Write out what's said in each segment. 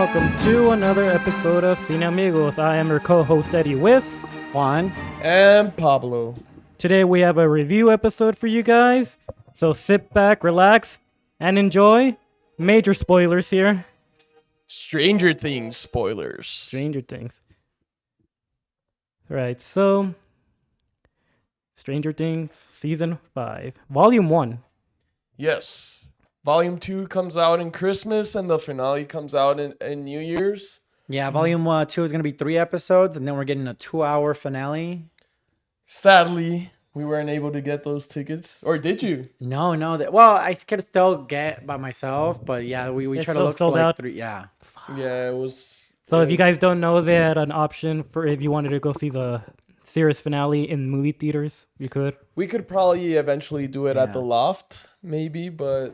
welcome to another episode of CineAmigos. I am your co-host Eddie with Juan. And Pablo. Today we have a review episode for you guys, so sit back, relax, and enjoy. Major spoilers here. Stranger Things spoilers. Stranger Things. Right, so Stranger Things Season 5, Volume 1. Yes. Volume 2 comes out in Christmas and the finale comes out in New Year's. Yeah, volume 2 is going to be 3 episodes, and then we're getting a 2-hour finale. Sadly, we weren't able to get those tickets. Or did you? No, well, I could still get by myself, but yeah, we It's try to so look for sold like out. 3. Yeah. Yeah, it was... So if you guys don't know, they had an option for if you wanted to go see the series finale in movie theaters, you could. We could probably eventually do it at Yeah. the Loft, maybe, but...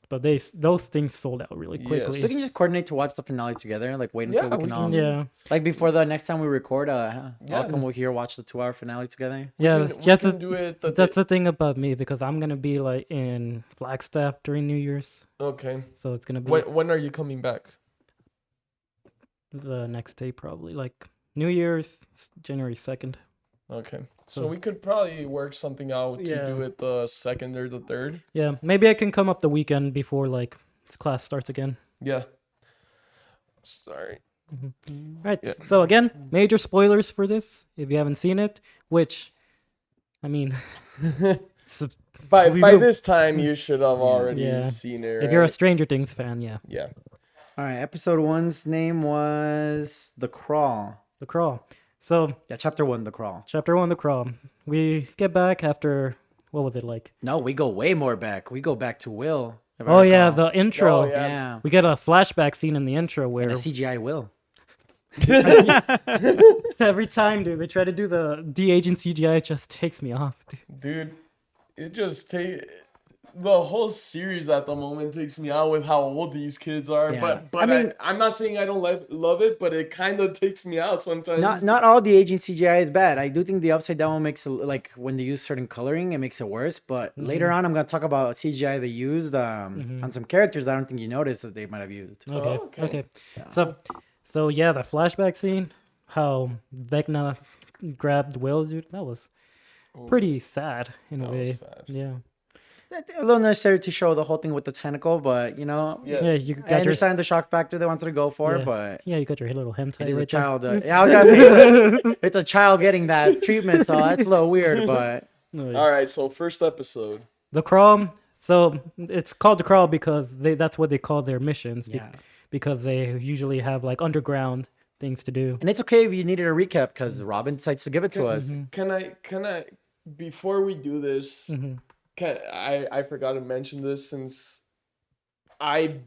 But those things sold out really quickly. We can just coordinate to watch the finale together, like wait until Yeah, we we can can- Yeah. like before the next time we record, Yeah. I'll come over here watch the 2-hour finale together. Yeah, we can do it... that's the thing about me because I'm gonna be like in Flagstaff during New Year's, Okay. so it's gonna be When are you coming back? the next day probably, like New Year's, January 2nd. Okay. So- So we could probably work something out to Yeah. do it the 2nd or the 3rd. Yeah, maybe I can come up the weekend before like class starts again. Yeah. Sorry. Right. Yeah. So again, major spoilers for this if you haven't seen it, which, I mean, it's a- By We by will- this time, you should have already Yeah. seen it. if you're a right? Stranger Things fan, yeah. Yeah. All right, episode 1's name was The Crawl. The Crawl. So Yeah, chapter 1, The Crawl. chapter 1, The Crawl. We get back after what was it like? No, we go way more back. We go back to Will. if I Oh yeah, recall. the intro. Oh, yeah. Yeah. We get a flashback scene in the intro where And a CGI Will. every time, dude, they try to do the de-aging CGI, it just takes me off, dude. Dude, it just the whole series at the moment takes me out with how old these kids are. Yeah. But I mean- I'm not saying I don't love it, but it kind of takes me out sometimes. Not all the aging CGI is bad. I do think the upside down one makes like when they use certain coloring, it makes it worse. But later on, I'm gonna talk about CGI they used on some characters. I don't think you noticed that they might have used. Okay. okay. Okay. So yeah, the flashback scene, how Vecna grabbed Will, dude, that was pretty sad in a That way. was sad. Yeah. A little necessary to show the whole thing with the tentacle, but you know, Yes. Yeah, you I got your understand the shock factor they wanted to go for, Yeah. but yeah, you got your little hentai it is right a child. there. Yeah, I was gonna say, it's a child getting that treatment, so that's a little weird. But No, yeah. All right, so first episode. The Crawl. So it's called the Crawl because that's what they call their missions. yeah, Because they usually have like underground things to do. and it's okay if you needed a recap because Robin decides to give it to us. Can I before we do this, I forgot to mention this since I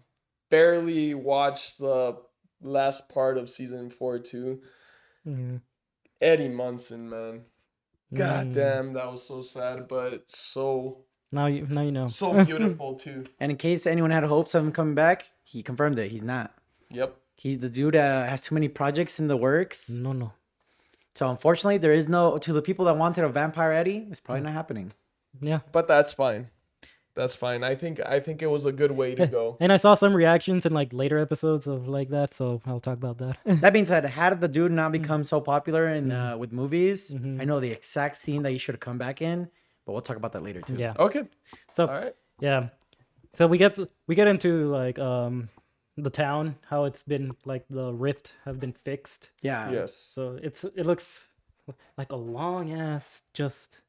barely watched the last part of season 4 too. Mhm. Eddie Munson, man. God Mm. damn, that was so sad, but it's so Now you know. so beautiful too. And in case anyone had hopes of him coming back, he confirmed it. He's not. Yep. He's the dude has too many projects in the works. No. So unfortunately, there is no to the people that wanted a vampire Eddie. It's probably not happening. Yeah. But that's fine. That's fine. I think it was a good way to go. And I saw some reactions in like later episodes of like that, so I'll talk about that. That being said, had the dude not become so popular in with movies, Mhm. I know the exact scene that he should have come back in, but we'll talk about that later too. Yeah. Okay. So All right. yeah. So we get into like the town, how it's been like the rift have been fixed. Yeah. Yes. So it looks like a long ass just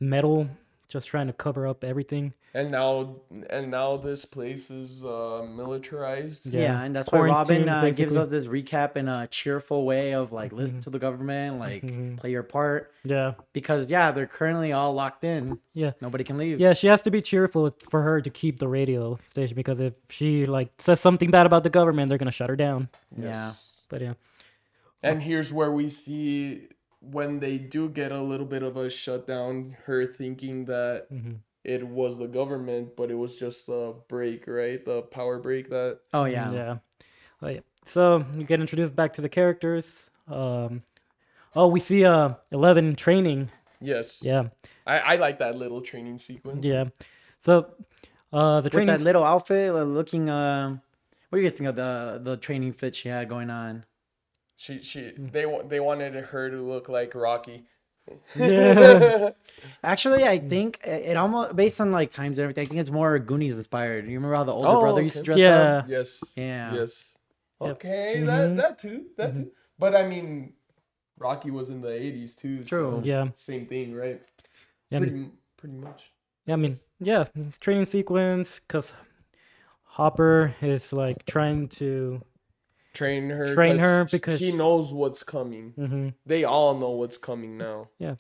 metal just trying to cover up everything. And now this place is militarized. Yeah. Yeah, and that's why Robin Quarantined, gives basically. us this recap in a cheerful way of like listen to the government, like play your part, Yeah. because yeah, they're currently all locked in. Yeah. Nobody can leave. Yeah, she has to be cheerful for her to keep the radio station because if she like says something bad about the government, they're gonna shut her down. Yeah. But yeah. And here's where we see when they do get a little bit of a shutdown, her thinking that it was the government, but it was just the break, right? The power break that. Oh yeah. Yeah. Oh, yeah. So you get introduced back to the characters. We see 11 training. Yes. Yeah. I like that little training sequence. Yeah. So the With training. that little outfit, looking What do you guys think of the training fit she had going on? They wanted her to look like Rocky. Yeah. Actually, I think it almost based on like times and everything. I think it's more Goonies inspired. You remember how the older Oh, brother used to okay. dress up? Yeah. Yes. Yeah. Yes. Yep. Okay, Mhm. that too. That Mhm. too. But I mean, Rocky was in the 80s too, True. so Yeah. same thing, right? Yeah. I mean, Pretty much. yeah. I I mean, guess. yeah. Training sequence, cause Hopper is like trying to Train her train her because he because. knows what's coming. Mhm. They all know what's coming now. Yeah.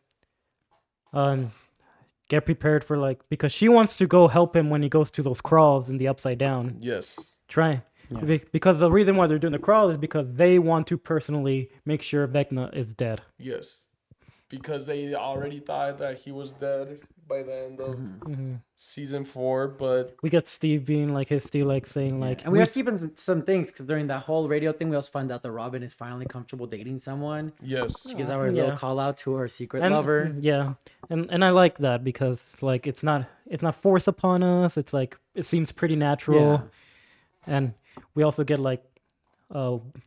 Um. Get prepared for like because she wants to go help him when he goes to those crawls in the Upside Down. Yes. Try Yeah. because the reason why they're doing the crawl is because they want to personally make sure Vecna is dead. Yes. Because they already thought that he was dead by the end of Hmm. season 4, but We get Steve being like his Steve like saying Yeah. like And we are skipping some things because during that whole radio thing, we also found out that Robin is finally comfortable dating someone. She yes. gives our little yeah call out to her secret and lover. yeah and I like that because like it's not forced upon us. It's like it seems pretty Yeah. natural, and we also get like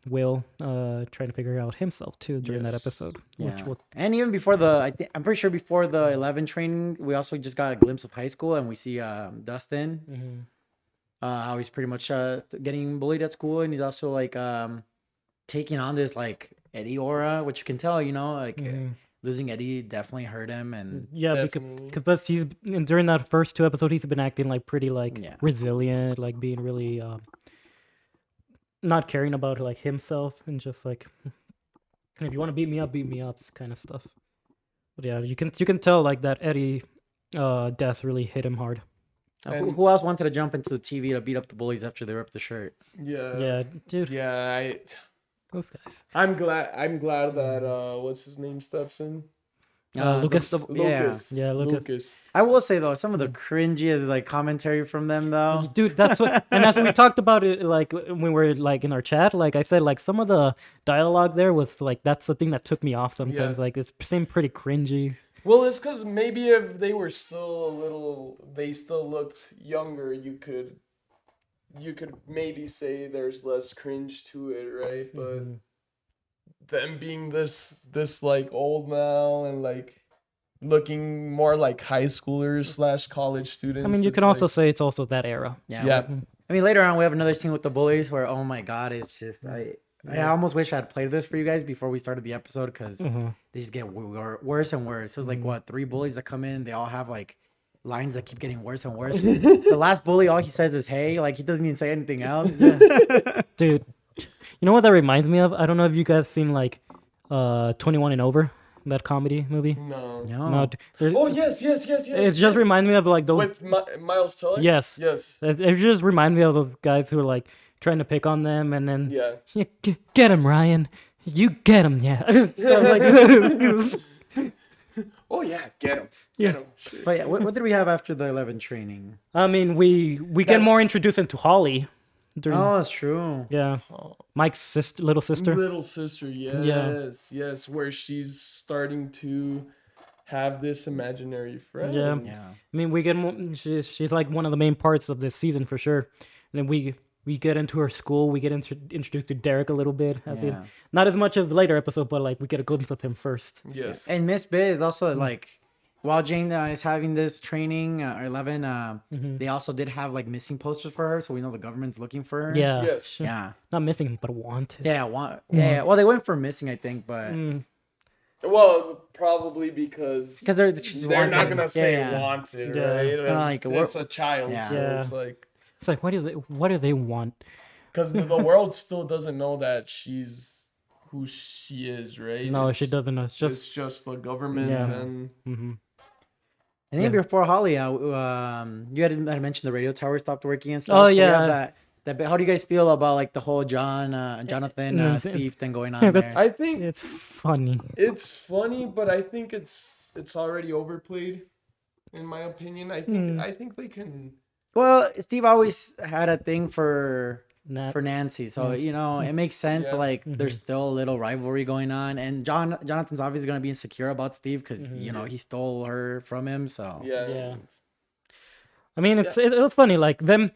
Will trying to figure out himself too during that Yes. episode, which Yeah. will And even before I'm pretty sure before the 11 training, we also just got a glimpse of high school and we see Dustin, mhm. how he's pretty much getting bullied at school and he's also like taking on this like Eddie aura, which you can tell, like Mhm. losing Eddie definitely hurt him and Yeah, Definitely. because he's and during that first two episodes, he's been acting like pretty like yeah. resilient, like being really not caring about like himself and just like if you want to beat me up, kind of stuff. But yeah, you can tell like that Eddie death really hit him hard. And Who else wanted to jump into the TV to beat up the bullies after they ripped the shirt? yeah. Yeah, dude, Yeah, those guys. I'm glad that Mhm. what's his name steps in? Lucas. Yeah. Lucas. Yeah, Lucas. Lucas. I will say though, some of the Mhm. cringiest like commentary from them though. Dude, that's what, and as we talked about it, like when we were like in our chat, like I said, like some of the dialogue there was like that's the thing that took me off Yeah. sometimes. Like it seemed pretty cringy. Well, it's because maybe if they were still they still looked younger, you could maybe say there's less cringe to it, right? But Hmm. them being this like old now and like looking more like high schoolers slash college I mean, students, you can it's also like say it's also that era. Yeah. yeah, Mhm. I mean, later on we have another scene with the bullies where oh my god, it's just I Yeah. almost wish I had played this for you guys before we started the episode because Mhm. they just get worse and worse. It was like Mhm. what 3 bullies that come in, they all have like lines that keep getting worse and worse. The last bully, all he says is "Hey," like he doesn't even say anything else. Yeah, dude. You know what that reminds me of? I don't know if you guys seen like 21 and Over, that comedy movie. no. No, No. Oh yes, yes, yes, it yes, just yes. reminds me of like those. With Miles Teller. Yes, Yes. it just reminds me of those guys who are like trying to pick on them, and then Yeah. Get him, Ryan. You get him, yeah. I'm like, Oh yeah, get him, yeah. get him. Shit. But yeah, what did we have after the 11 training? I mean, we get That- more introduced into Holly during Oh, that's true. yeah Oh, Mike's sister, little sister. little sister, Yeah, yes, yes, where she's starting to have this imaginary yeah. friend. Yeah. I mean, we get more. She's like one of the main parts of this season for sure. And then we get into her school. We get introduced to Derek a little bit. Yeah. Not as much as the later episode, but like we get a glimpse of him first. Yeah. Yes. And Miss Biz is also Mm. like, while Jane is having this training, or 11, Mhm. they also did have like missing posters for her, so we know the government's looking for her. Yeah. Yes. Yeah. Not missing, but wanted. Yeah. Yeah. Well, they went for missing, I think, but Mm. Well, probably because because they're just they're not wanted. gonna Yeah, say yeah. wanted, Yeah. right? Kinda like, It's a child, Yeah. so Yeah. it's like It's like what do they want? because the world still doesn't know that she's who she is, right? No, she doesn't know. It's It's just just the government yeah. and Hmm. And then Yeah. before Holly, you had mentioned the radio tower stopped working and stuff. Oh So we have yeah. how do you guys feel about like the whole Jonathan, Mm, Steve thing going on that's there? I think it's funny. it's funny, but I think it's already overplayed, in my opinion. Mm. I think they can. Well, Steve always had a thing for Nat. Nancy, so Nancy. it makes sense. Yeah. Like Mhm. there's still a little rivalry going on, and Jonathan's obviously gonna be insecure about Steve because Mhm. he stole her from him. So Yeah. Yeah. I mean, it was funny, like them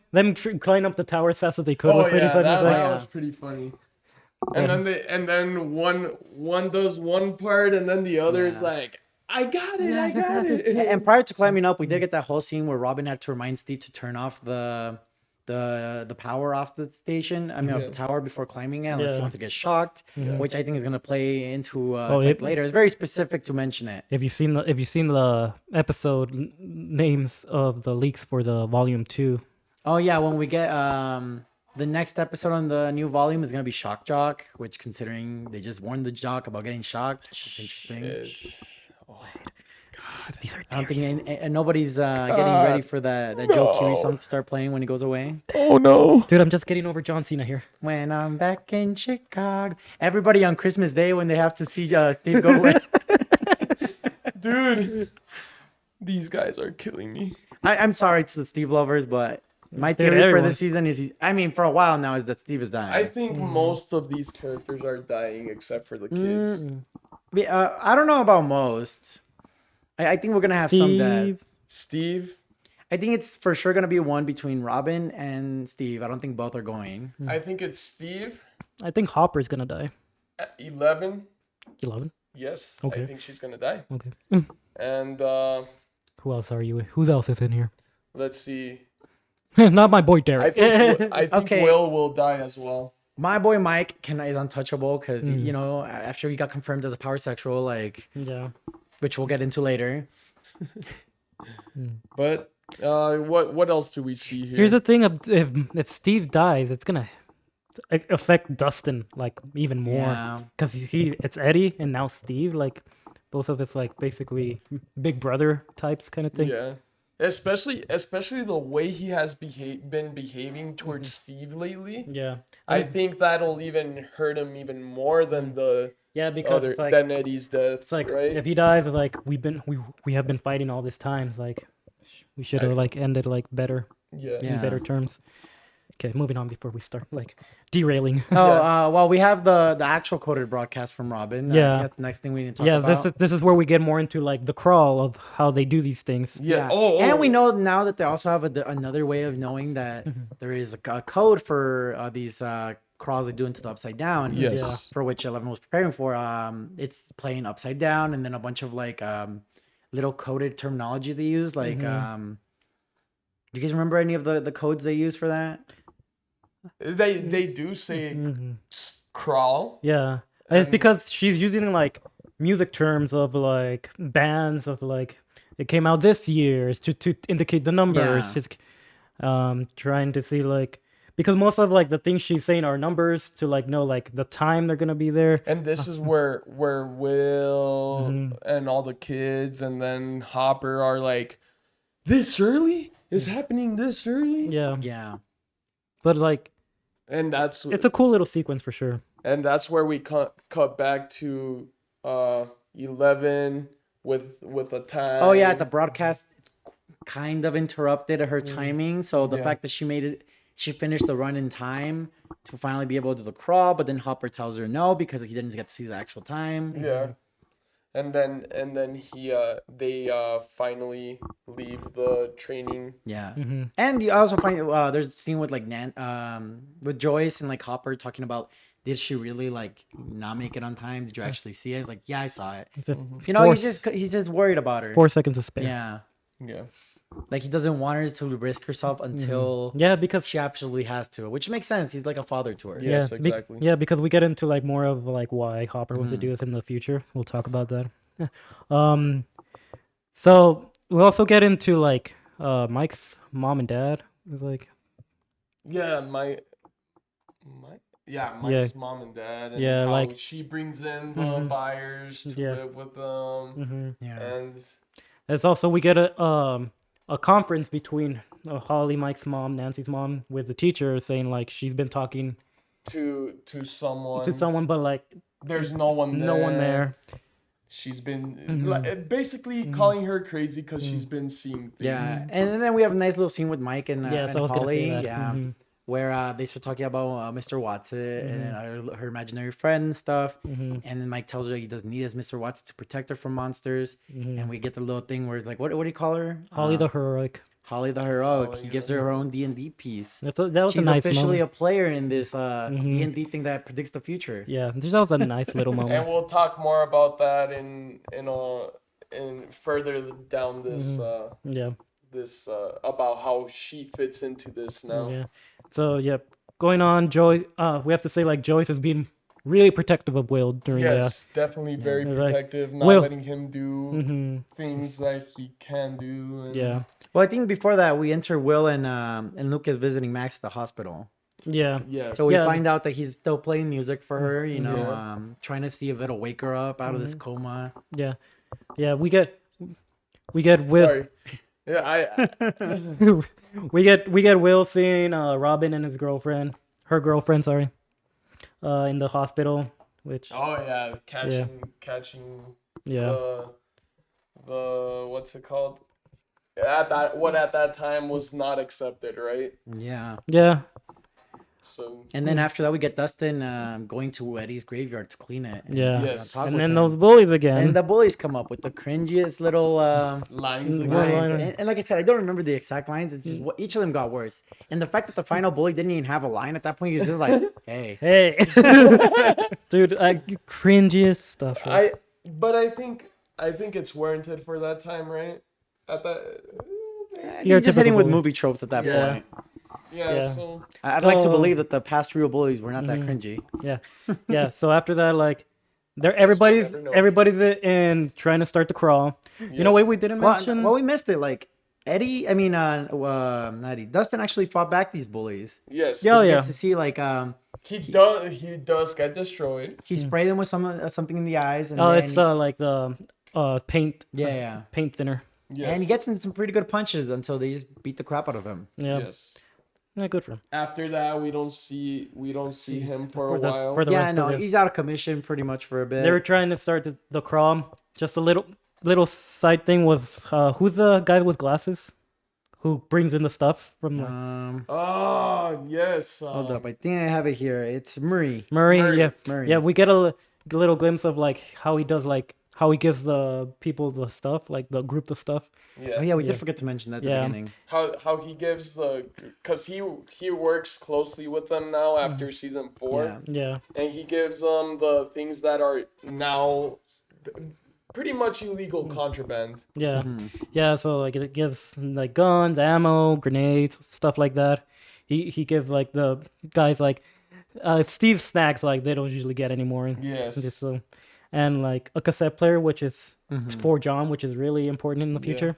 climbing up the tower as fast as they could was pretty funny. that, Like, that was pretty funny. And then one does one part, and then the other is like, I got it. And prior to climbing up, we did get that whole scene where Robin had to remind Steve to turn off the power off the station. I mean, off the tower before climbing it, unless he wants to get shocked, which I think is gonna play into effect later. It's very specific to mention it. Have you seen the episode names of the leaks for the volume 2? Oh yeah, when we get the next episode on the new volume is gonna be Shock Jock, which considering they just warned the jock about getting shocked, it's interesting. These are I don't think and nobody's getting ready for that Joe Keery song to start playing when he goes away. Oh no, dude, I'm just getting over John Cena here. When I'm back in Chicago, everybody on Christmas Day when they have to see Steve go away. Dude, these guys are killing me. I'm sorry to the Steve lovers, but my theory for this season is for a while now is that Steve is dying. I think most of these characters are dying except for the kids. I don't know about most. I think we're gonna have some deaths. Steve. I think it's for sure gonna be one between Robin and Steve. I don't think both are going. I think it's Steve. I think Hopper's gonna die. 11. 11? Yes. Okay. I think she's gonna die. Okay. And who else are you? Who else is in here? let's see. Not my boy Derek. I think Will will die as well. My boy Mike is untouchable because you know after he got confirmed as a power sexual, like which we'll get into later. But what else do we see here? Here's the thing: if Steve dies, it's gonna affect Dustin like even more because it's Eddie and now Steve, like both of us like basically big brother types kind of thing. Yeah. Especially the way he has been behaving towards Steve lately. Yeah. I think that'll even hurt him even more than because it's like, than Eddie's death. It's like right? if he dies, like we have been fighting all this time. Like we should have like ended like better. In better terms. Okay, moving on before we start like derailing. Well, we have the actual coded broadcast from Robin. That's the next thing we need to talk about. This is where we get more into like the crawl of how they do these things. Yeah. And we know now that they also have another way of knowing that there is a code for these crawls they do into the upside down. Yes. For which 11 was preparing for. It's playing upside down, and then a bunch of like little coded terminology they use. Like, do you guys remember any of the codes they use for that? They do say crawl. Yeah. It's because she's using like music terms of like bands of like it came out this year to indicate the numbers. She's trying to see like because most of like the things she's saying are numbers to like know like the time they're gonna be there. And this is where Will and all the kids and then Hopper are like, this early? Is happening this early? Yeah. But like, and it's a cool little sequence for sure. And that's where we cut back to 11 with a time. Oh yeah, the broadcast kind of interrupted her timing. So the fact that she finished the run in time to finally be able to do the crawl, but then Hopper tells her no because he didn't get to see the actual time. Yeah. And then they finally leave the training. Yeah. And you also find there's a scene with like with Joyce and like Hopper talking about did she really like not make it on time? Did you actually see it? It's like, yeah, I saw it. You know, he's just worried about her. 4 seconds of spare. Yeah. Like he doesn't want her to risk herself until because she absolutely has to, which makes sense. He's like a father to her. Yes, exactly. Because we get into like more of like why Hopper wants to do this in the future. We'll talk about that. So we also get into like Mike's mom and dad. It's like Mike's mom and dad, and how like she brings in the buyers to live with them. And it's also we get a conference between Holly, Mike's mom, Nancy's mom, with the teacher saying like she's been talking to someone, but like there's no one there. She's been basically calling her crazy because she's been seeing things. Yeah, and then we have a nice little scene with Mike and Holly. Where they start talking about Mr. Watson and her imaginary friend and stuff. And then Mike tells her he doesn't need his Mr. Watson to protect her from monsters. And we get the little thing where it's like, what do you call her? Holly the Heroic. Holly the heroic. Holly He gives the her her heroic. own D&D piece. That was a She's nice officially moment. a player in this Mhm. D&D thing that predicts the future. Yeah, that was a nice little And moment. we'll talk more about that in further down this Yeah, about how she fits into this now. yeah. So yeah, going on, Joyce. We have to say like Joyce has been really protective of Will during the. Yes, definitely very Like, protective, not Will. letting him do Mm-hmm. things that he can do. And Yeah, Well, I think before that we enter Will and Lucas visiting Max at the hospital. yeah, Yes. So we Yeah. find out that he's still playing music for her, you know, Yeah. trying to see if it'll wake her up out of this coma. yeah, yeah. We get Will. Sorry. Yeah, we get Will seeing Robin and his girlfriend, her girlfriend, sorry, in the hospital, which Oh yeah, catching yeah, the what's it called? At that time was not accepted, right? Yeah. yeah, So And then after that, we get Dustin going to Eddie's graveyard to clean it. And, yeah. Yes. talk And with then him. those bullies again. And the bullies come up with the cringiest little lines Mm, again. lines. line. And like I said, I don't remember the exact lines. It's just what each of them got worse. And the fact that the final bully didn't even have a line at that point, he was just like, hey. Hey, dude, cringiest stuff. Right? But I think it's warranted for that time, right? At that. You're just hitting with bully. movie tropes at that Yeah. point. Yeah. So I'd like to So- believe that the past real bullies were not that cringy. Yeah, yeah. So after that, like, never know. everybody's in trying to start the crawl. You know what we didn't mention? Well, we missed it. Like Eddie, I mean, not Eddie. Dustin actually fought back these bullies. Yes. Yeah, You yeah. get to see like He does get destroyed. he sprayed them with something in the eyes, and Oh, then it's like the paint. yeah. Paint thinner. Yes. And he gets in some pretty good punches until they just beat the crap out of him. Yeah. Yes. Yeah, good for him. After that, we don't see him for a the- while. for the- Yeah, rest no, of it. he's out of commission pretty much for a bit. They were trying to start the crawl. Just a little side thing was who's the guy with glasses who brings in the stuff from the Oh yes. Hold up, I think I have it here. It's Murray. Murray. Murray. Yeah, Murray. yeah. We get a little glimpse of like how he does like how he gives the people the stuff, like the group the stuff. Yeah. Oh yeah, we did Yeah. forget to mention that at the Yeah. beginning. How he gives because he works closely with them now after season 4. Yeah. Yeah, And he gives them the things that are now pretty much illegal contraband. yeah, Mhm. yeah. So like it gives like guns, ammo, grenades, stuff like that. He gives like the guys like Steve snacks like they don't usually get anymore. Yes. Just so, and like a cassette player, which is Mhm. for John, which is really important in the Yeah. future.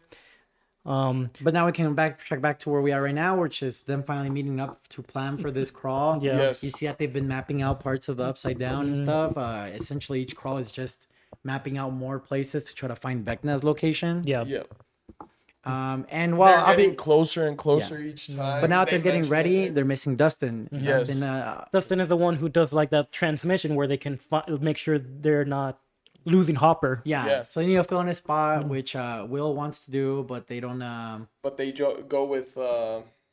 But now we can backtrack back to where we are right now, which is them finally meeting up to plan for this crawl. Yeah. Yes. You see that they've been mapping out parts of the upside down and stuff. Essentially, each crawl is just mapping out more places to try to find Vecna's location. Yeah, Yeah. And while They're getting closer and closer each time. but now that They they're getting mention ready, it. they're missing Dustin. Yes. Dustin, Dustin is the one who does like that transmission where they can make sure they're not losing Hopper. yeah. Yeah. So they need to fill in a spot, which Will wants to do, but they don't. But they go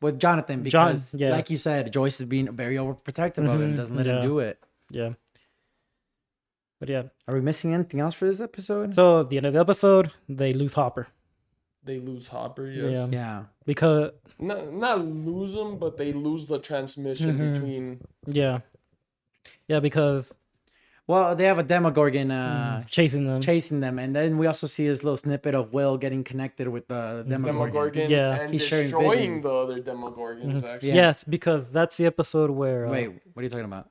With Jonathan, John, because yeah. like you said, Joyce is being very overprotective of him, doesn't let him yeah. do it. Yeah. But yeah, Are we missing anything else for this episode? so at the end of the episode, they lose Hopper. they lose Hopper. Yes. Yeah. Because Not lose him, but they lose the transmission between. yeah, because Well, they have a Demogorgon chasing them. chasing them, and then we also see this little snippet of Will getting connected with the Demogorgon. Demogorgon Yeah. and He's sharing destroying vision. the other Demogorgons, actually. Yeah. Yes, because that's the episode where Wait, what are you talking about?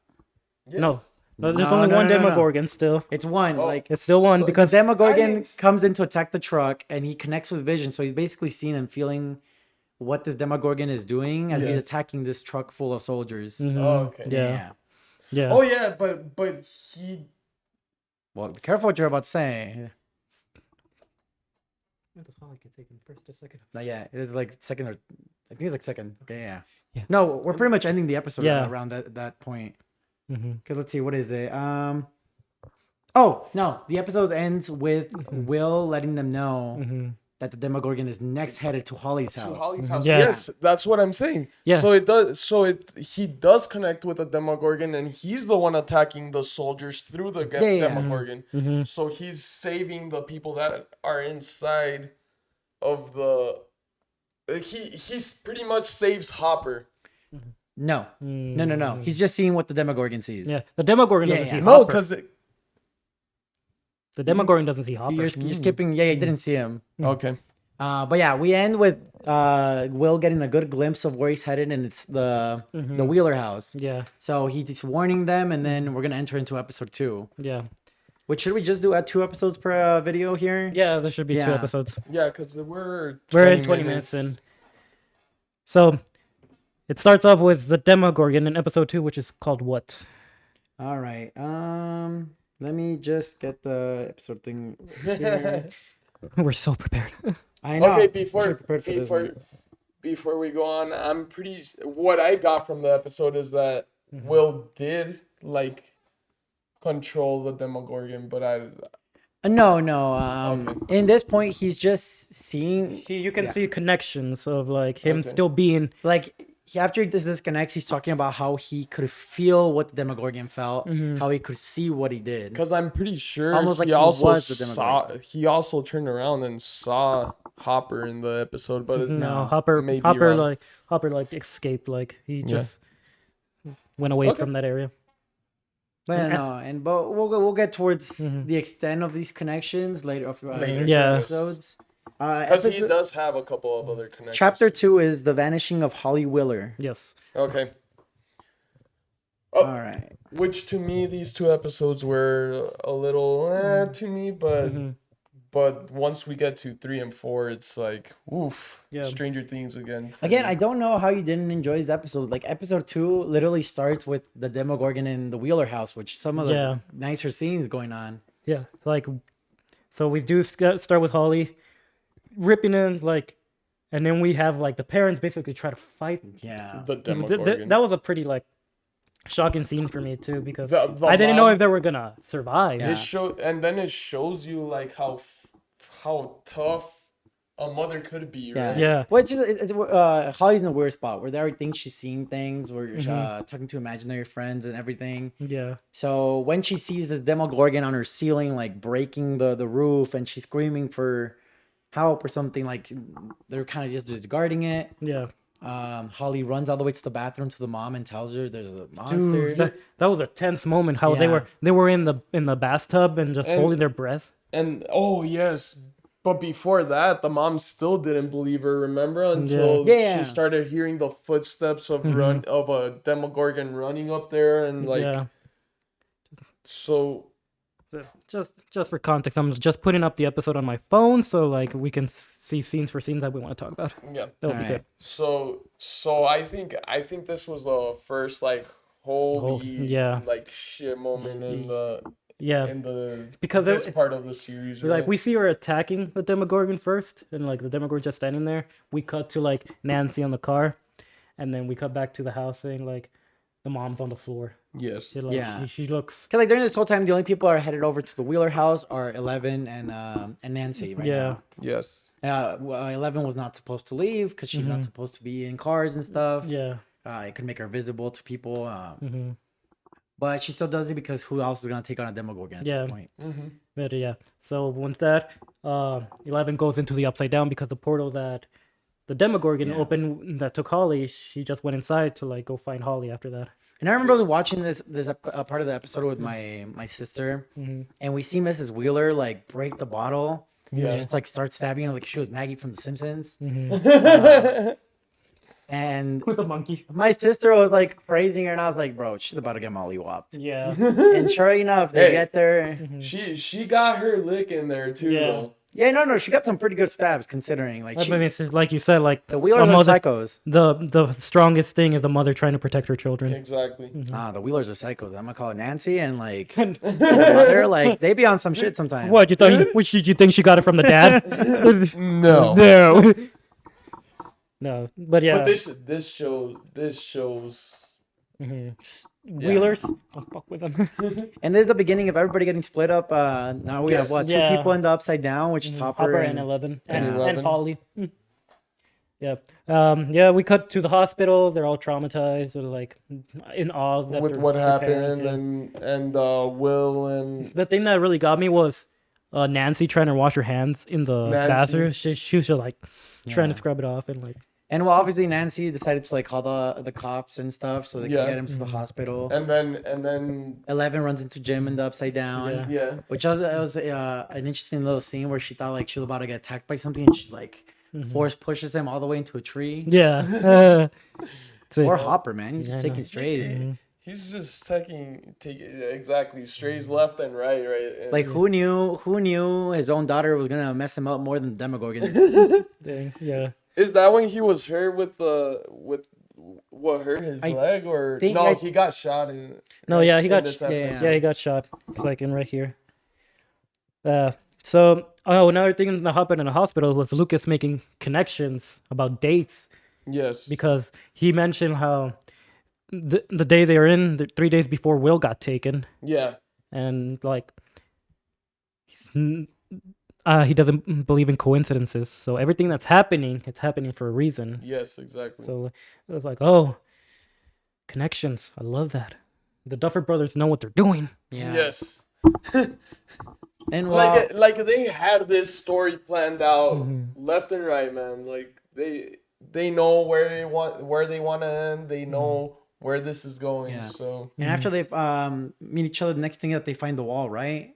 Yes. no, there's No, only no, one no, no, no. Demogorgon still. It's one. Oh. Like It's still one So- because the Demogorgon I didn't- comes in to attack the truck, and he connects with Vision, so he's basically seeing and feeling what this Demogorgon is doing as he's Yes. attacking this truck full of soldiers. Mhm. Oh, okay. Yeah. Yeah. Oh yeah, but he. Well, be careful what you're about to say. Not yet. It's like second or I think it's like second. Okay, yeah. Yeah. No, we're pretty much ending the episode Yeah. around that point. Mhm. Because let's see, what is it? Oh no, the episode ends with Will letting them know Mhm. that the Demogorgon is next headed to Holly's To house. Holly's house. Yeah. Yes, that's what I'm saying. Yeah. So it does. He does connect with the Demogorgon, and he's the one attacking the soldiers through the Yeah. Demogorgon. Mhm. So he's saving the people that are inside of the he's pretty much saves Hopper. No. He's just seeing what the Demogorgon sees. Yeah, the Demogorgon doesn't see Hopper. No, because the Demogorgon doesn't see Hopper. You're skipping. Yeah, he didn't see him. Okay. But yeah, we end with Will getting a good glimpse of where he's headed, and it's the Wheeler house. Yeah. So he's warning them, and then we're gonna enter into episode 2. Yeah. Which should we just do at 2 episodes per video here? Yeah, there should be 2 episodes. Yeah, because we're at 20 minutes in. So it starts off with the Demogorgon in episode 2, which is called what? All right. Let me just get the episode thing here. We're so prepared. I know. Okay, before we go on, I'm pretty. What I got from the episode is that Will did like control the Demogorgon, but No. In this point, he's just seeing. You can see connections of like him still being like. After this disconnects, he's talking about how he could feel what the Demogorgon felt, how he could see what he did. Because I'm pretty sure almost like he was the Demogorgon. He also turned around and saw Hopper in the episode, but no, Hopper escaped, like he just went away from that area. But but we'll get towards the extent of these connections later episodes. Because he does have a couple of other connections. Chapter 2 is the Vanishing of Holly Wheeler. Yes. Okay. All right. Which to me, these 2 episodes were a little to me, but once we get to 3 and 4, it's like Stranger Things again. Again, I don't know how you didn't enjoy these episodes. Like episode 2 literally starts with the Demogorgon in the Wheeler house, which some of the nicer scenes going on. Yeah, like so we do start with Holly ripping in, like, and then we have like the parents basically try to fight the Demogorgon. That was a pretty like shocking scene for me too, because I didn't know if they were gonna survive. And then it shows you like how tough a mother could be, right? Yeah. Well, it's Holly's in a weird spot where they already think she's seeing things, where talking to imaginary friends and everything. Yeah. So when she sees this Demogorgon on her ceiling, like breaking the roof, and she's screaming for help or something, like they're kind of just discarding it. Yeah. Holly runs all the way to the bathroom to the mom and tells her there's a monster. Dude, that was a tense moment. How they were in the bathtub and just holding their breath. And yes, but before that, the mom still didn't believe her. Remember, until she started hearing the footsteps of a Demogorgon running up there, and like so. Just for context, I'm just putting up the episode on my phone so like we can see scenes for scenes that we want to talk about. Yeah, that would be good. So I think this was the first like holy like shit moment in the because this part of the series. Right? Like we see her attacking the Demogorgon first, and like the Demogorgon just standing there. We cut to like Nancy on the car, and then we cut back to the house saying like the mom's on the floor. Yes. She looks. Cause like during this whole time, the only people are headed over to the Wheeler house are 11 and Nancy right now. Yes. 11 was not supposed to leave because she's not supposed to be in cars and stuff. Yeah. It could make her visible to people. But she still does it because who else is gonna take on a Demogorgon at this point? But so once that 11 goes into the Upside Down because the portal that the Demogorgon opened that took Holly, she just went inside to like go find Holly after that. And I remember watching this part of the episode with my sister, and we see Mrs. Wheeler like break the bottle, just like start stabbing her like she was Maggie from The Simpsons. And with a monkey, my sister was like praising her, and I was like, "Bro, she's about to get mollywopped." Yeah. And sure enough, they get there. She got her lick in there too. Though. Yeah, no, she got some pretty good stabs considering. Like, like you said, like the Wheelers are psychos. The strongest thing is the mother trying to protect her children. Exactly. The Wheelers are psychos. I'm gonna call it Nancy and like the mother. Like they be on some shit sometimes. What you thought? Which did you think she got it from the dad? No. No. But yeah. But this shows. Wheelers, don't fuck with them. And this is the beginning of everybody getting split up. Now we have two people in the Upside Down, which is Hopper and 11 and Holly. We cut to the hospital. They're all traumatized. They're like in awe that with what happened, and Will and the thing that really got me was Nancy trying to wash her hands in the bathroom. She was just like trying to scrub it off and like. And well, obviously Nancy decided to like call the cops and stuff so they can get him to the hospital. And then 11 runs into Jim in the Upside Down. Yeah. Which was an interesting little scene where she thought like she was about to get attacked by something, and she's like force pushes him all the way into a tree. Yeah. Or Hopper, man, he's just taking strays. He's just taking exactly strays left and right. And like who knew his own daughter was gonna mess him up more than the Demogorgon? Dang, yeah. Is that when he was hurt with what hurt his leg, or no? He got shot in. No, yeah, he got he got shot like in right here. So another thing that happened in the hospital was Lucas making connections about dates. Yes. Because he mentioned how the day they were in, 3 days before Will got taken. Yeah. And like he doesn't believe in coincidences, so everything that's happening, it's happening for a reason. Yes, exactly. So it was like, oh, connections. I love that. The Duffer Brothers know what they're doing. Yeah. Yes. And like they had this story planned out left and right, man. Like they know where they want to end. They know where this is going. Yeah. So and after they meet each other, the next thing that they find the wall, right?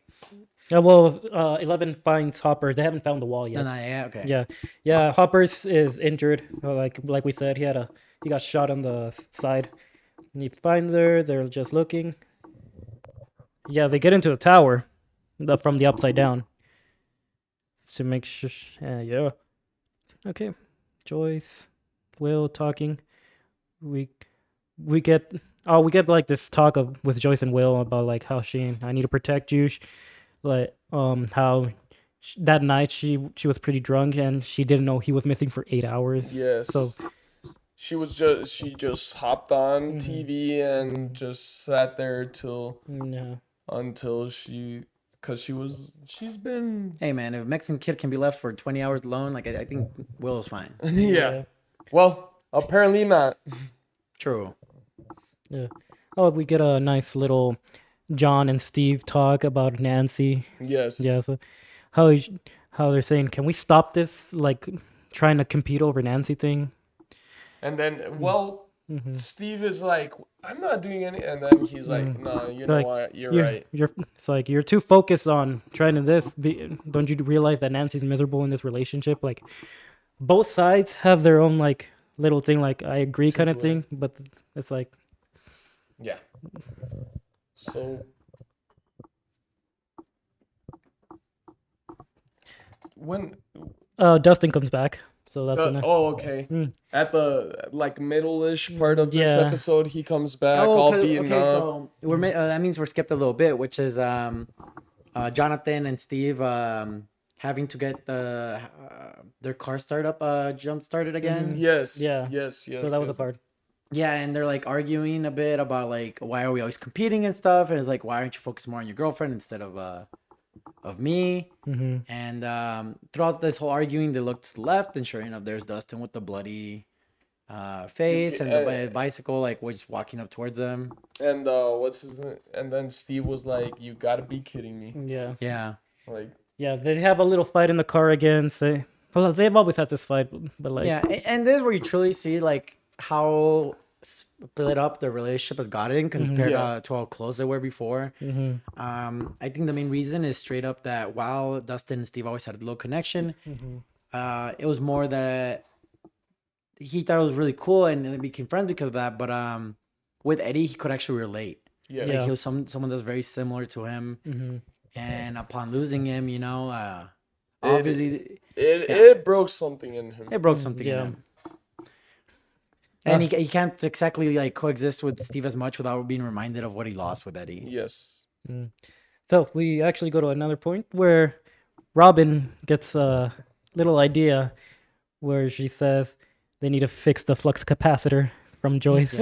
Yeah, well, 11 finds Hopper. They haven't found the wall yet. No, yeah, okay. Yeah. Hopper is injured. Like we said, he got shot on the side. And he finds her. They're just looking. Yeah, they get into the tower, from the Upside Down. To make sure. Yeah. Okay. Joyce, Will talking. We get like this talk with Joyce and Will about like how I need to protect you. Like how that night she was pretty drunk and she didn't know he was missing for 8 hours. Yes. So she just hopped on TV and just sat there until she's been. Hey man, if a Mexican kid can be left for 20 hours alone, like I think Will is fine. Yeah. Well, apparently not. True. Yeah. Oh, we get a nice little John and Steve talk about Nancy. Yes. Yeah. So how they're saying, can we stop this like trying to compete over Nancy thing? And then, Steve is like, I'm not doing any, and then he's like, no, you know what, you're right. It's like you're too focused on trying to don't you realize that Nancy's miserable in this relationship? Like both sides have their own like little thing, like I agree kind of thing, but it's like. Yeah. So when Dustin comes back, so that's okay. At the like middle-ish part of this episode, he comes back all beaten up. So that means we're skipped a little bit, which is Jonathan and Steve having to get their car jump started again. Yes. So that was the part. Yeah, and they're like arguing a bit about like why are we always competing and stuff, and it's like why aren't you focused more on your girlfriend instead of me? And throughout this whole arguing, they look to the left, and sure enough, there's Dustin with the bloody face and the bicycle, like we're just walking up towards them. And what's his name? And then Steve was like, "You gotta be kidding me!" Yeah. Like. Yeah, they have a little fight in the car again. They've always had this fight, but like. Yeah, and this is where you truly see like how split up the relationship has gotten compared to how close they were before. I think the main reason is straight up that while Dustin and Steve always had a little connection, it was more that he thought it was really cool and they became friends because of that. But with Eddie, he could actually relate. Like he was someone that's very similar to him, and upon losing him, obviously it broke something in him. It broke something in him. And he can't exactly like coexist with Steve as much without being reminded of what he lost with Eddie. Yes. So we actually go to another point where Robin gets a little idea where she says they need to fix the flux capacitor from Joyce.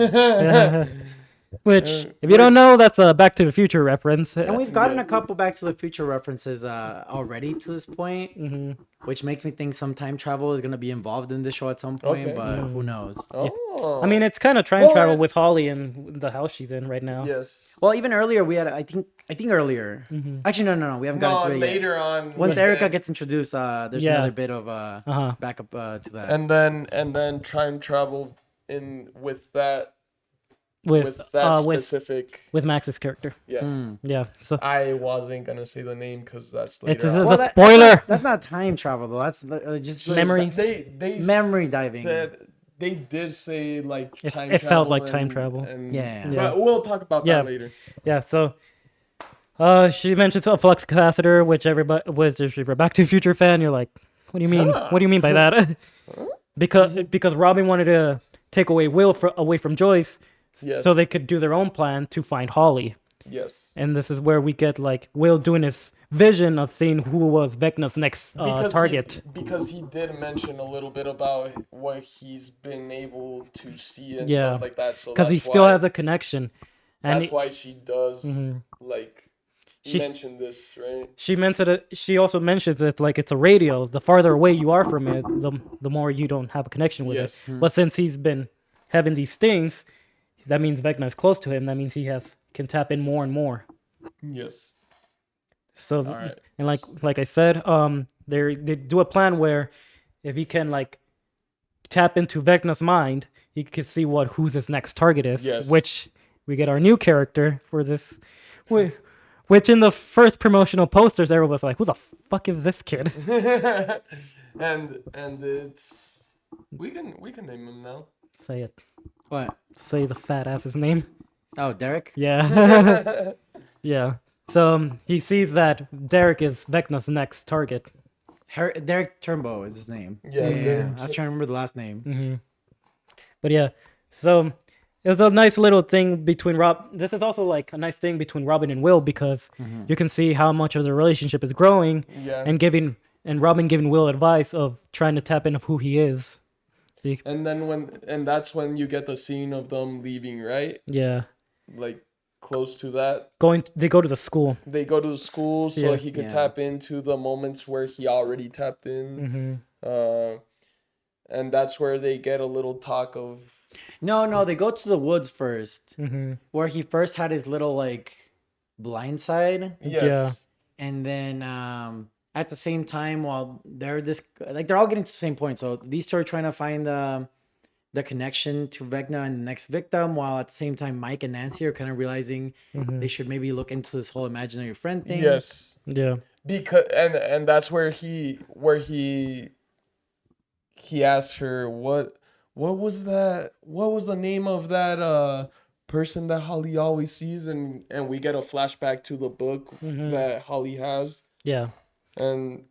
Which, if you don't know, that's a Back to the Future reference. And we've gotten a couple Back to the Future references already to this point, which makes me think some time travel is going to be involved in the show at some point, but who knows? Oh. I mean, it's kind of time travel with Holly and the house she's in right now. Yes. Well, even earlier, we had, I think, I think earlier. Actually, no. We haven't gotten to it later yet. on. Once Erica gets introduced, there's another bit of backup to that. And then time travel in with that with specific. with Max's character. Yeah. Yeah. So I wasn't gonna say the name because that's it's later on. a spoiler. That's not time travel though. That's just Memory. They memory diving. They did say like time it travel. felt like time travel. Yeah. But we'll talk about that later. Yeah. So. She mentions a flux capacitor, which everybody was. If you're a Back to the Future fan, you're like, what do you mean? What do you mean by that? because Robin wanted to take away Will away from Joyce, so they could do their own plan to find Holly. Yes. And this is where we get like Will doing his vision of seeing who was Vecna's next target. Because he did mention a little bit about what he's been able to see and stuff like that. So because he still has a connection. And that's why she does like. She mentioned this, right? She mentioned it. She also mentions it like it's a radio. The farther away you are from it, the more you don't have a connection with it. But since he's been having these things, that means Vecna is close to him. That means he can tap in more and more. Yes. So and like I said, they do a plan where if he can like tap into Vecna's mind, he can see who's his next target is. Yes. Which we get our new character for this. Which in the first promotional posters, everyone was like, "Who the fuck is this kid?" and it's we can name him now. Say it. What? Say the fat ass's name. Oh, Derek. Yeah. Yeah. So he sees that Derek is Vecna's next target. Derek Turnbow is his name. Yeah. I was trying to remember the last name. But yeah, so. It was a nice little thing between Rob. This is also like a nice thing between Robin and Will because you can see how much of the relationship is growing, and Robin giving Will advice of trying to tap into who he is. And then that's when you get the scene of them leaving, right? Yeah. Like close to that. They go to the school. They go to the school so he could tap into the moments where he already tapped in. And that's where they get a little talk of. No, they go to the woods first, where he first had his little like blind side. Yes. Yeah. And then at the same time, while they're all getting to the same point. So these two are trying to find the connection to Vecna and the next victim, while at the same time Mike and Nancy are kind of realizing they should maybe look into this whole imaginary friend thing. Yes. Yeah. Because and that's where he asked her what was that? What was the name of that person that Holly always sees? And we get a flashback to the book that Holly has. Yeah. And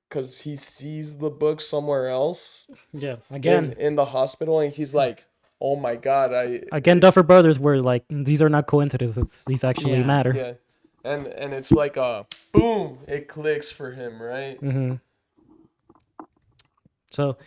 because he sees the book somewhere else. Yeah. Again. In the hospital, and he's like, "Oh my God!" Again, Duffer Brothers were like, "These are not coincidences. These actually matter." Yeah. And it's like a boom! It clicks for him, right? So.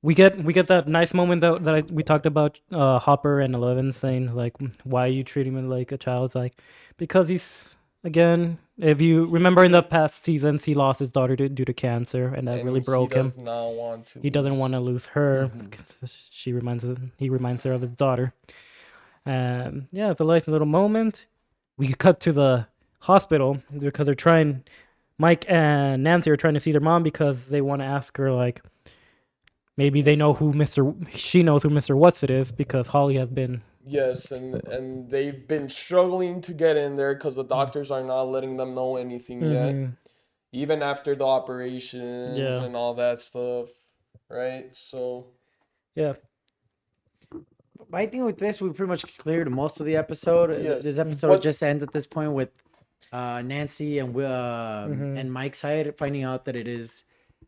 We get that nice moment that we talked about Hopper and Eleven saying like, why are you treating him like a child? It's like, because he's, again, if you remember in the past seasons, he lost his daughter due to cancer, and that really broke him. He doesn't want to lose her. He reminds her of his daughter. Yeah, it's a nice little moment. We cut to the hospital because Mike and Nancy are trying to see their mom because they want to ask her like, maybe they know she knows who Mr. What's It is because Holly has been. Yes, and they've been struggling to get in there because the doctors are not letting them know anything yet. Even after the operations and all that stuff, right? So. Yeah. I think with this, we pretty much cleared most of the episode. Yes. This episode just ends at this point with Nancy and and Mike's side finding out that it is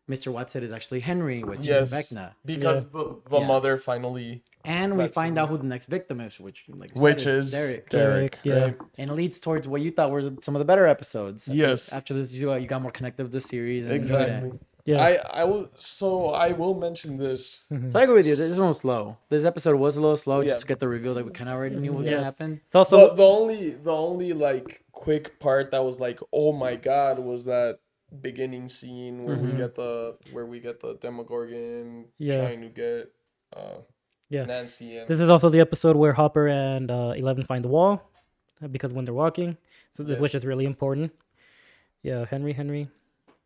Mr. Watson is actually Henry, which is Vecna. Because the mother finally. And we find out who the next victim is, which is Derek. Yeah. Right? And it leads towards what you thought were some of the better episodes. Yes. After this, you got more connected with the series. And exactly. Yeah. I will mention this. So I agree with you. This is a little slow. This episode was a little slow just to get the reveal that we kind of already knew was gonna happen. It's also the only like quick part that was like, oh my God, was that beginning scene where we get the Demogorgon trying to get Nancy. And this is also the episode where Hopper and 11 find the wall. because when they're walking, which is really important. Yeah, Henry.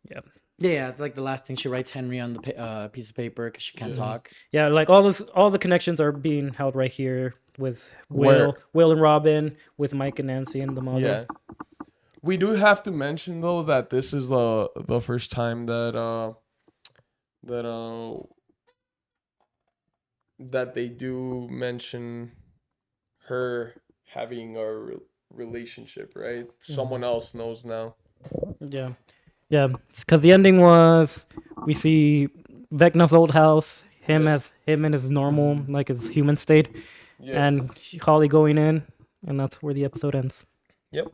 Yeah. Yeah, it's like the last thing she writes Henry on the piece of paper because she can't talk. Yeah, like all the connections are being held right here with Where? Will and Robin, with Mike and Nancy and the mother. Yeah. We do have to mention though that this is the first time that they do mention her having a relationship, right? Someone else knows now. Yeah. Yeah, because the ending was we see Vecna's old house, him in his normal, like his human state, and Holly going in, and that's where the episode ends. Yep.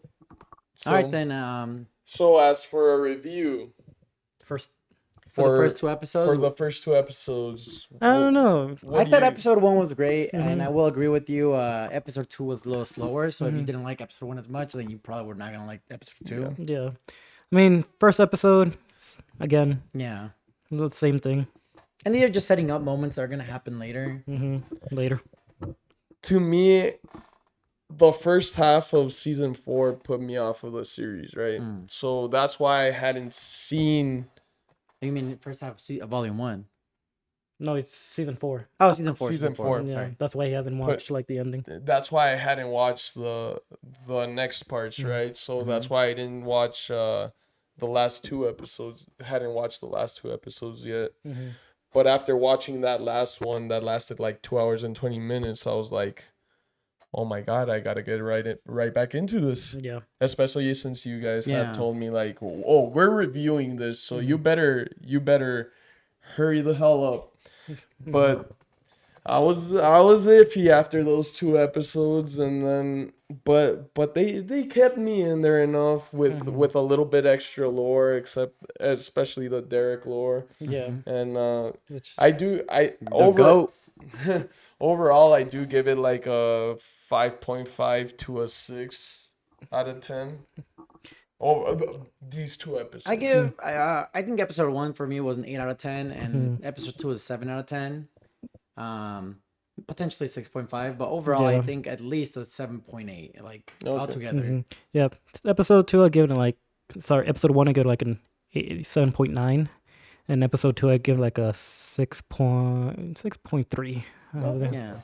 So, all right then. So as for a review, for the first two episodes. For the first two episodes, I don't know. I thought episode 1 was great, and I will agree with you. Episode 2 was a little slower, so if you didn't like episode 1 as much, then you probably were not gonna like episode 2. Yeah. I mean, first episode, again. Yeah. The same thing. And these are just setting up moments that are gonna happen later. Later. To me, the first half of season 4 put me off of the series, right? So that's why I hadn't seen. You mean first half of volume 1? No, it's season 4. Oh, season 4. Season 4. Yeah, sorry. that's why you haven't watched like the ending. That's why I hadn't watched the next parts, right? So that's why I didn't watch the last 2 episodes. Hadn't watched the last 2 episodes yet. But after watching that last one that lasted like 2 hours and 20 minutes, I was like, oh my God, I gotta get right back into this. Yeah. Especially since you guys have told me like, oh, we're reviewing this, so you better hurry the hell up. But I was iffy after those 2 episodes, and then but they kept me in there enough with a little bit extra lore, especially the Derek lore. Yeah. And goat. overall I do give it like a 5.5 to a 6 out of 10. These 2 episodes. I think episode 1 for me was an 8 out of 10, and episode 2 was a 7 out of 10. Potentially 6.5, but overall I think at least a 7.8, like altogether. Yeah, episode 2 I give it episode 1 I give it like an 7.9, and episode 2 I give like a 6.3. Yeah.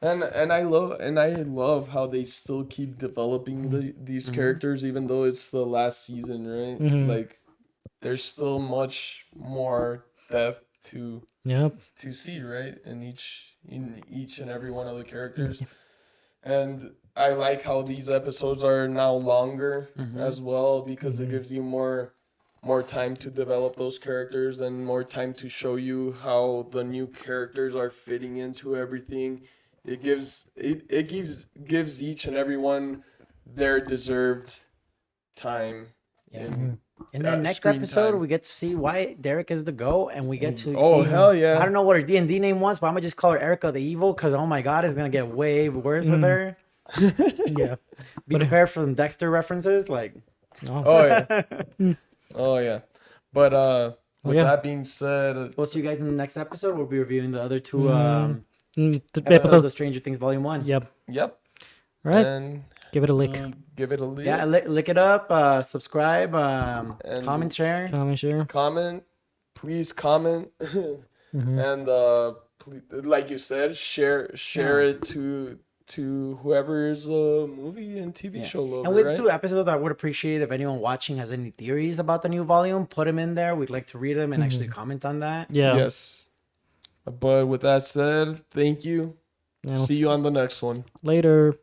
And I love how they still keep developing these characters, even though it's the last season, right? Like there's still much more depth to see, right? In each and every one of the characters. And I like how these episodes are now longer as well, because it gives you more time to develop those characters and more time to show you how the new characters are fitting into everything. It gives each and every one their deserved time. In the next episode, we get to see why Derek is the GOAT, and we get to hell yeah! I don't know what her D&D name was, but I'm gonna just call her Erica the Evil, because oh my God, it's gonna get way worse with her. Yeah, be prepared for some Dexter references, like. Oh yeah, oh yeah. But with that being said, we'll see you guys in the next episode. We'll be reviewing the other 2 episodes of Stranger Things Volume 1. Yep. All right. And give it a lick. Yeah, lick it up. Subscribe. Comment, share. Comment. Please comment. And please, like you said, share it to whoever's a movie and TV show lover. And with 2 episodes, I would appreciate if anyone watching has any theories about the new volume. Put them in there. We'd like to read them and actually comment on that. Yeah. Yes. But with that said, thank you. See you on the next one. Later.